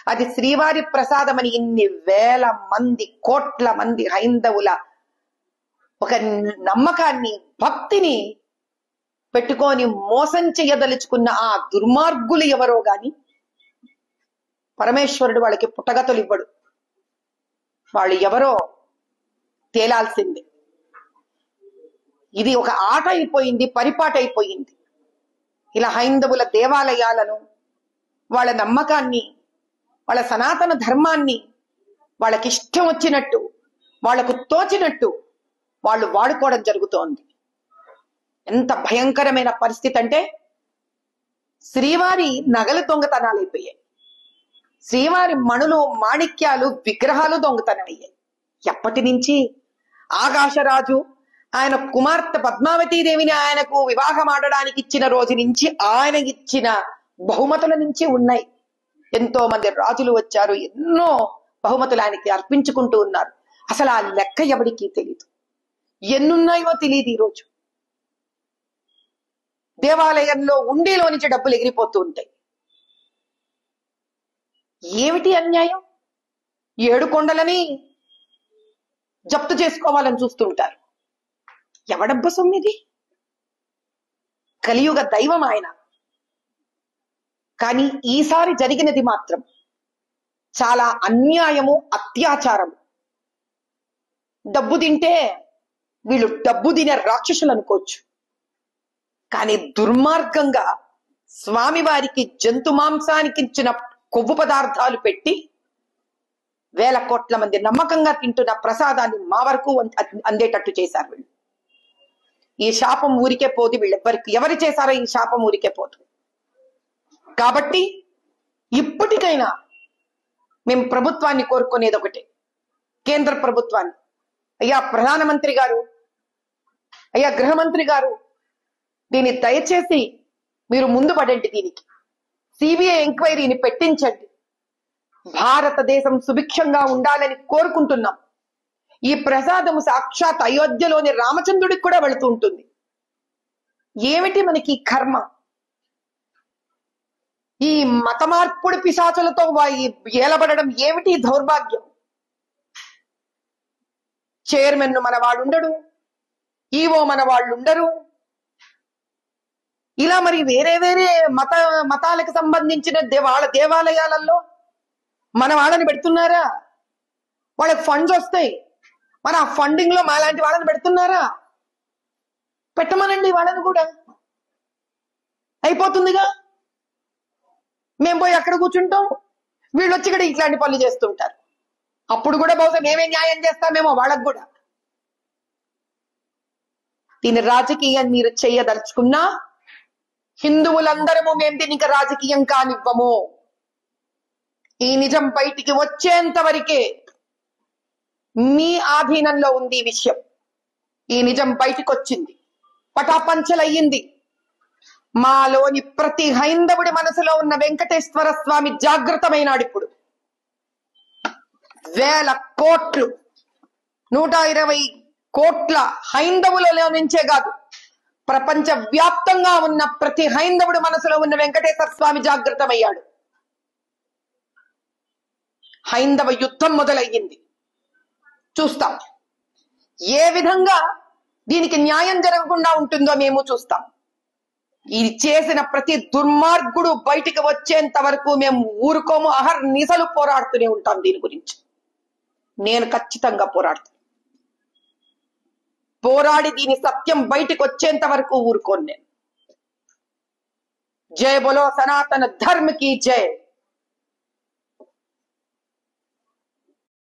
అది శ్రీవారి ప్రసాదమని ఇన్ని వేల మంది కోట్ల మంది హైందవుల ఒక నమ్మకాన్ని భక్తిని పెట్టుకొని మోసం చేయదలుచుకున్న ఆ దుర్మార్గులు ఎవరో గాని పరమేశ్వరుడు వాళ్ళకి పుట్టగతులు ఇవ్వడు. వాళ్ళు ఎవరో తేలాల్సిందే. ఇది ఒక ఆట అయిపోయింది, పరిపాట అయిపోయింది. ఇలా హైందవుల దేవాలయాలను, వాళ్ళ నమ్మకాన్ని, వాళ్ళ సనాతన ధర్మాన్ని వాళ్ళకి ఇష్టం వచ్చినట్టు, వాళ్లకు తోచినట్టు వాళ్ళు వాడుకోవడం జరుగుతోంది. ఎంత భయంకరమైన పరిస్థితి అంటే శ్రీవారి నగలు దొంగతనాలైపోయాయి, శ్రీవారి మణులు మాణిక్యాలు విగ్రహాలు దొంగతనమయ్యాయి. ఎప్పటి నుంచి? ఆకాశరాజు ఆయన కుమార్తె పద్మావతీదేవిని ఆయనకు వివాహం ఆడడానికి ఇచ్చిన రోజు నుంచి ఆయన ఇచ్చిన బహుమతుల నుంచి ఉన్నాయి. ఎంతో మంది రాజులు వచ్చారు, ఎన్నో బహుమతులు ఆయనకి అర్పించుకుంటూ ఉన్నారు. అసలు ఆ లెక్క ఎవడికి తెలియదు, ఎన్నున్నాయో తెలియదు. ఈరోజు దేవాలయంలో ఉండిలో నుంచి డబ్బులు ఎగిరిపోతూ ఉంటాయి. ఏమిటి అన్యాయం? 7 కొండలని జప్తు చేసుకోవాలని చూస్తుంటారు. ఎవడబ్బ సొమ్మిది? కలియుగ దైవం ఆయన. కానీ ఈసారి జరిగినది మాత్రం చాలా అన్యాయము, అత్యాచారము. డబ్బు తింటే వీళ్ళు డబ్బు తినే రాక్షసులు అనుకోవచ్చు, కానీ దుర్మార్గంగా స్వామివారికి జంతు మాంసానికి ఇచ్చిన కొవ్వు పదార్థాలు పెట్టి వేల కోట్ల మంది నమ్మకంగా తింటున్న ప్రసాదాన్ని మా వరకు అందేటట్టు చేశారు వీళ్ళు. ఈ శాపం ఊరికే పోదు. వీళ్ళెవ్వరికి ఎవరు చేశారో ఈ శాపం ఊరికే పోదు. కాబట్టి ఇప్పటికైనా మేము ప్రభుత్వాన్ని కోరుకునేది ఒకటే, కేంద్ర ప్రభుత్వాన్ని, అయ్యా ప్రధానమంత్రి గారు, అయ్యా గృహమంత్రి గారు, దీన్ని దయచేసి మీరు ముందు పడండి. దీనికి సిబిఐ ఎంక్వైరీని పెట్టించండి. భారతదేశం సుభిక్షంగా ఉండాలని కోరుకుంటున్నాం. ఈ ప్రసాదము సాక్షాత్ అయోధ్యలోని రామచంద్రుడికి కూడా వెళుతూ ఉంటుంది. ఏమిటి మనకి కర్మ? ఈ మత మార్పుడి పిశాచులతో ఏలబడడం ఏమిటి దౌర్భాగ్యం? చైర్మన్ మన వాడు ఉండడు, ఈవో మన వాళ్ళు ఉండరు. ఇలా మరి వేరే వేరే మతాలకు సంబంధించిన వాళ్ళ దేవాలయాలలో మన వాళ్ళని పెడుతున్నారా? వాళ్ళకి ఫండ్స్ వస్తాయి, మన ఆ ఫండింగ్ లో మాలాంటి వాళ్ళని పెడుతున్నారా? పెట్టమనండి వాళ్ళని కూడా, అయిపోతుందిగా. మేము పోయి అక్కడ కూర్చుంటాం, వీళ్ళు వచ్చి ఇక్కడ ఇట్లాంటి పనులు చేస్తుంటారు. అప్పుడు కూడా బహుశా మేమే న్యాయం చేస్తామేమో వాళ్ళకు కూడా. దీని రాజకీయం మీరు చేయదలుచుకున్నా హిందువులందరము మేము దీనికి రాజకీయం కానివ్వము. ఈ నిజం బయటికి వచ్చేంత వరకే మీ ఆధీనంలో ఉంది ఈ విషయం. ఈ నిజం బయటికి వచ్చింది, పటాపంచలయ్యింది. మాలోని ప్రతి హైందవుడి మనసులో ఉన్న వెంకటేశ్వర స్వామి జాగృతమైనాడు. ఇప్పుడు వేల కోట్లు, 120 కోట్ల హైందవులలో నుంచే కాదు, ప్రపంచ వ్యాప్తంగా ఉన్న ప్రతి హైందవుడి మనసులో ఉన్న వెంకటేశ్వర స్వామి జాగృతమయ్యాడు. హైందవ యుద్ధం మొదలయ్యింది. చూస్తాం ఏ విధంగా దీనికి న్యాయం జరగకుండా ఉంటుందో మేము చూస్తాం. ఇది చేసిన ప్రతి దుర్మార్గుడు బయటికి వచ్చేంత వరకు మేము ఊరుకోము. అహర్నిశలు పోరాడుతూనే ఉంటాం దీని గురించి. నేను ఖచ్చితంగా పోరాడి దీని సత్యం బయటికి వచ్చేంత వరకు ఊరుకోను నేను. జై బోలో సనాతన ధర్మ की जय।